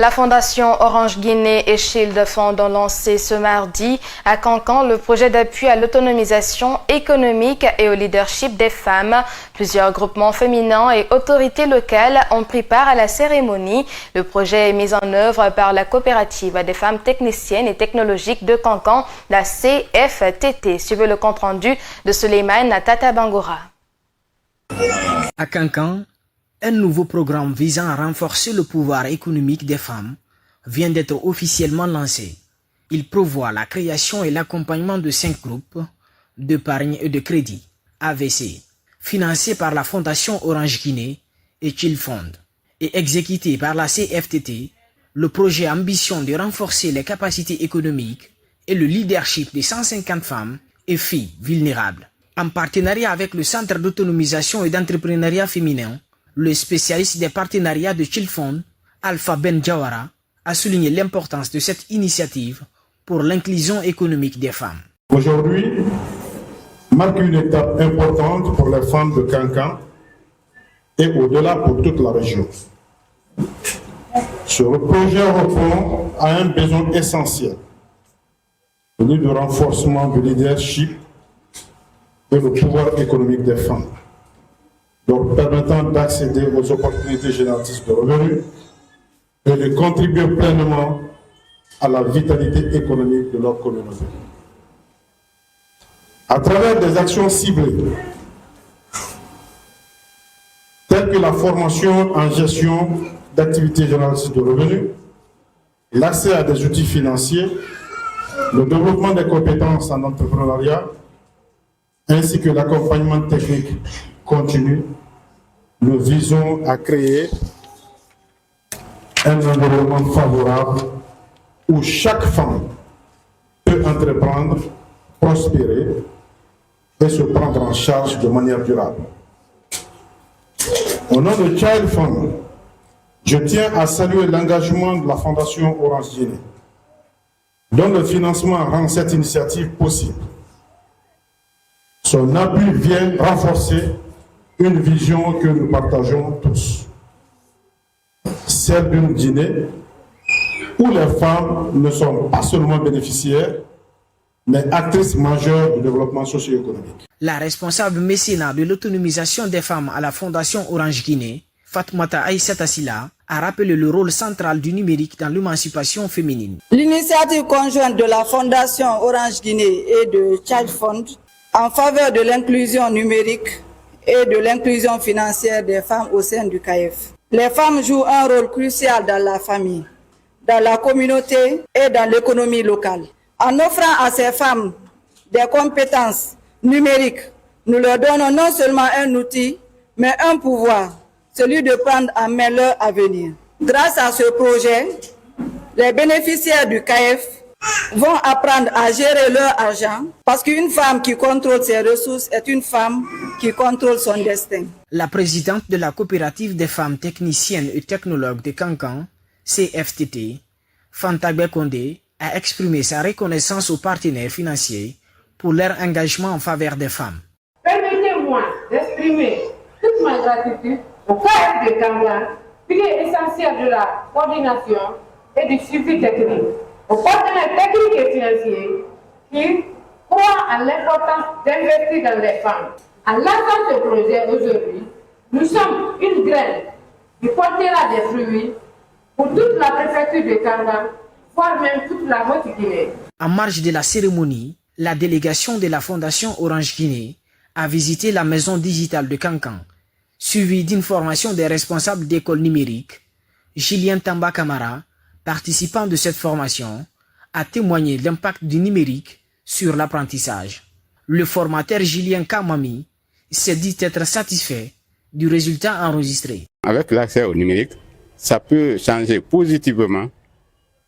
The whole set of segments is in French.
La Fondation Orange Guinée et Shield Fund ont lancé ce mardi à Cancan le projet d'appui à l'autonomisation économique et au leadership des femmes. Plusieurs groupements féminins et autorités locales ont pris part à la cérémonie. Le projet est mis en œuvre par la coopérative des femmes techniciennes et technologiques de Cancan, la CFTT. Suivez le compte-rendu de Suleiman Tata Bangora. À Cancan, un nouveau programme visant à renforcer le pouvoir économique des femmes vient d'être officiellement lancé. Il prévoit la création et l'accompagnement de 5 groupes d'épargne et de crédit, AVC, financés par la Fondation Orange Guinée et Shield Fund, et exécuté par la CFTT. Le projet a ambition de renforcer les capacités économiques et le leadership des 150 femmes et filles vulnérables. En partenariat avec le Centre d'autonomisation et d'entrepreneuriat féminin, le spécialiste des partenariats de Shield Fund, Alpha Ben Jawara, a souligné l'importance de cette initiative pour l'inclusion économique des femmes. Aujourd'hui marque une étape importante pour les femmes de Cancan et au-delà pour toute la région. Ce projet répond à un besoin essentiel, celui du renforcement du leadership et le pouvoir économique des femmes, donc permettant d'accéder aux opportunités génératrices de revenus et de contribuer pleinement à la vitalité économique de leur communauté. À travers des actions ciblées, telles que la formation en gestion d'activités génératrices de revenus, l'accès à des outils financiers, le développement des compétences en entrepreneuriat, ainsi que l'accompagnement technique continu, nous visons à créer un environnement favorable où chaque femme peut entreprendre, prospérer et se prendre en charge de manière durable. Au nom de Child Fund, je tiens à saluer l'engagement de la Fondation Orange Guinée, dont le financement rend cette initiative possible. Son appui vient renforcer une vision que nous partageons tous, celle d'une Guinée où les femmes ne sont pas seulement bénéficiaires, mais actrices majeures du développement socio-économique. La responsable mécénat de l'autonomisation des femmes à la Fondation Orange Guinée, Fatoumata Aïssata Silla, a rappelé le rôle central du numérique dans l'émancipation féminine. L'initiative conjointe de la Fondation Orange Guinée et de Child Fund en faveur de l'inclusion numérique et de l'inclusion financière des femmes au sein du CAEF. Les femmes jouent un rôle crucial dans la famille, dans la communauté et dans l'économie locale. En offrant à ces femmes des compétences numériques, nous leur donnons non seulement un outil, mais un pouvoir, celui de prendre en main leur avenir. Grâce à ce projet, les bénéficiaires du CAEF vont apprendre à gérer leur argent parce qu'une femme qui contrôle ses ressources est une femme qui contrôle son destin. La présidente de la coopérative des femmes techniciennes et technologues de Cancan, CFTT, Fantagbe Kondé, a exprimé sa reconnaissance aux partenaires financiers pour leur engagement en faveur des femmes. Permettez-moi d'exprimer toute ma gratitude au CAEF de Cancan, pilier essentiel de la coordination et du suivi technique, aux partenaires techniques et financiers qui croient à l'importance d'investir dans les femmes. En lançant ce projet aujourd'hui, nous sommes une graine qui portera des fruits pour toute la préfecture de Cancan, voire même toute la Haute-Guinée. En marge de la cérémonie, la délégation de la Fondation Orange Guinée a visité la maison digitale de Cancan, suivie d'une formation des responsables d'écoles numériques. Julien Tamba Camara, participant de cette formation, a témoigné de l'impact du numérique sur l'apprentissage. Le formateur Julien Kamami s'est dit être satisfait du résultat enregistré. Avec l'accès au numérique, ça peut changer positivement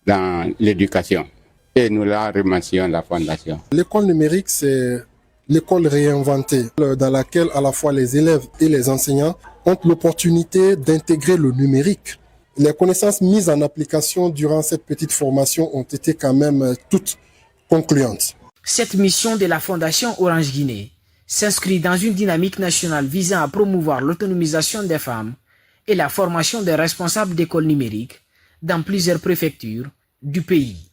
dans l'éducation. Et nous la remercions, la Fondation. L'école numérique, c'est l'école réinventée, dans laquelle à la fois les élèves et les enseignants ont l'opportunité d'intégrer le numérique. Les connaissances mises en application durant cette petite formation ont été quand même toutes concluantes. Cette mission de la Fondation Orange Guinée s'inscrit dans une dynamique nationale visant à promouvoir l'autonomisation des femmes et la formation des responsables d'écoles numériques dans plusieurs préfectures du pays.